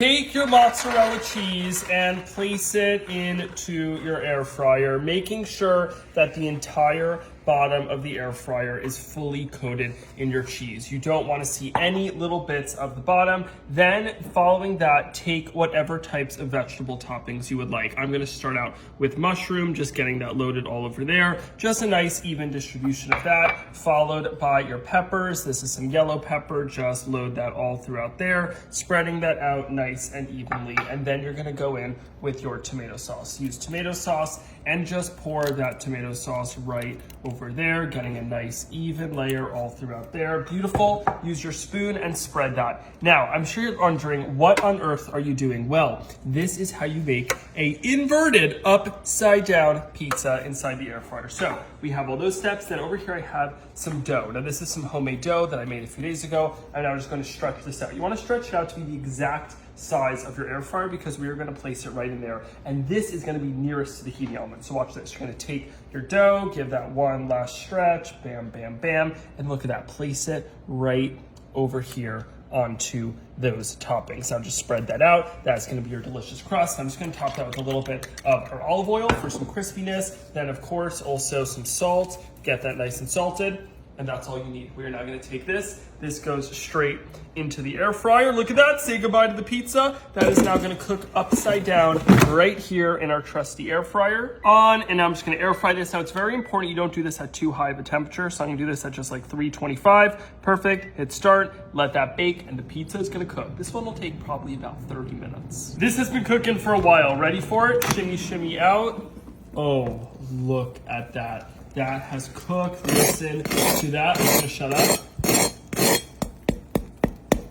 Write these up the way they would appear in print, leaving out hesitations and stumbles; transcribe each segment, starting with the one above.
Take your mozzarella cheese and place it into your air fryer, making sure that the entire bottom of the air fryer is fully coated in your cheese. You don't want to see any little bits of the bottom. Then following that, take whatever types of vegetable toppings you would like. I'm going to start out with mushroom, just getting that loaded all over there. Just a nice even distribution of that, followed by your peppers. This is some yellow pepper, just load that all throughout there, spreading that out nice and evenly. And then you're going to go in with your tomato sauce. Use tomato sauce and just pour that tomato sauce right over there, getting a nice even layer all throughout there. Beautiful. Use your spoon and spread that. Now, I'm sure you're wondering, what on earth are you doing? Well, this is how you make a inverted upside down pizza inside the air fryer. So we have all those steps. Then over here I have some dough. Now this is some homemade dough that I made a few days ago. And I'm just going to stretch this out. You want to stretch it out to be the exact size of your air fryer because we are going to place it right in there, and this is going to be nearest to the heating element. So watch this. You're going to take your dough, give that one last stretch, bam, bam, bam, and look at that. Place it right over here onto those toppings. Now just spread that out. That's going to be your delicious crust. I'm just going to top that with a little bit of our olive oil for some crispiness. Then of course also some salt. Get that nice and salted. And that's all you need. We are now going to take this. This goes straight into the air fryer. Look at that. Say goodbye to the pizza. That is now going to cook upside down right here in our trusty air fryer. And now I'm just going to air fry this. Now it's very important you don't do this at too high of a temperature. So I'm going to do this at just like 325. Perfect. Hit start. Let that bake, and the pizza is going to cook. This one will take probably about 30 minutes. This has been cooking for a while. Ready for it? Shimmy, shimmy out. Oh, look at that. That has cooked. Listen to that. I'm gonna shut up.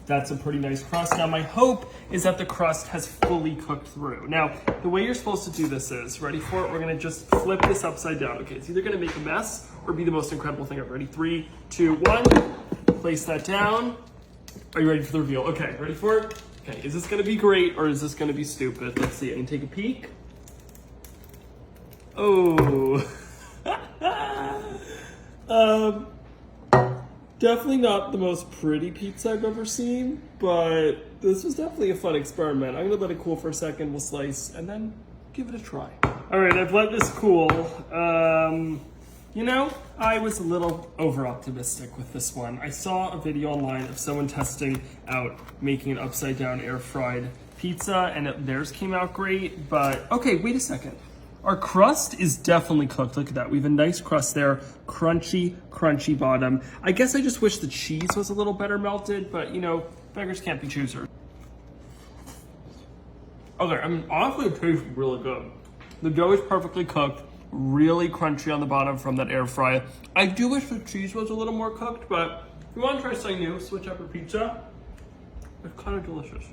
That's a pretty nice crust. Now my hope is that the crust has fully cooked through. Now, the way you're supposed to do this is, ready for it? We're gonna just flip this upside down. Okay, it's either gonna make a mess or be the most incredible thing ever. Ready? 3, 2, 1. Place that down. Are you ready for the reveal? Okay, ready for it? Okay, is this gonna be great or is this gonna be stupid? Let's see, I can take a peek. Oh. Definitely not the most pretty pizza I've ever seen, but this was definitely a fun experiment. I'm gonna let it cool for a second, we'll slice, and then give it a try. All right, I've let this cool. You know, I was a little over-optimistic with this one. I saw a video online of someone testing out making an upside-down air-fried pizza, and theirs came out great, but okay, wait a second. Our crust is definitely cooked. Look at that. We have a nice crust there. Crunchy, crunchy bottom. I guess I just wish the cheese was a little better melted, but you know, beggars can't be choosers. Okay, I mean, honestly, it tastes really good. The dough is perfectly cooked, really crunchy on the bottom from that air fry. I do wish the cheese was a little more cooked, but if you want to try something new, switch up your pizza. It's kind of delicious.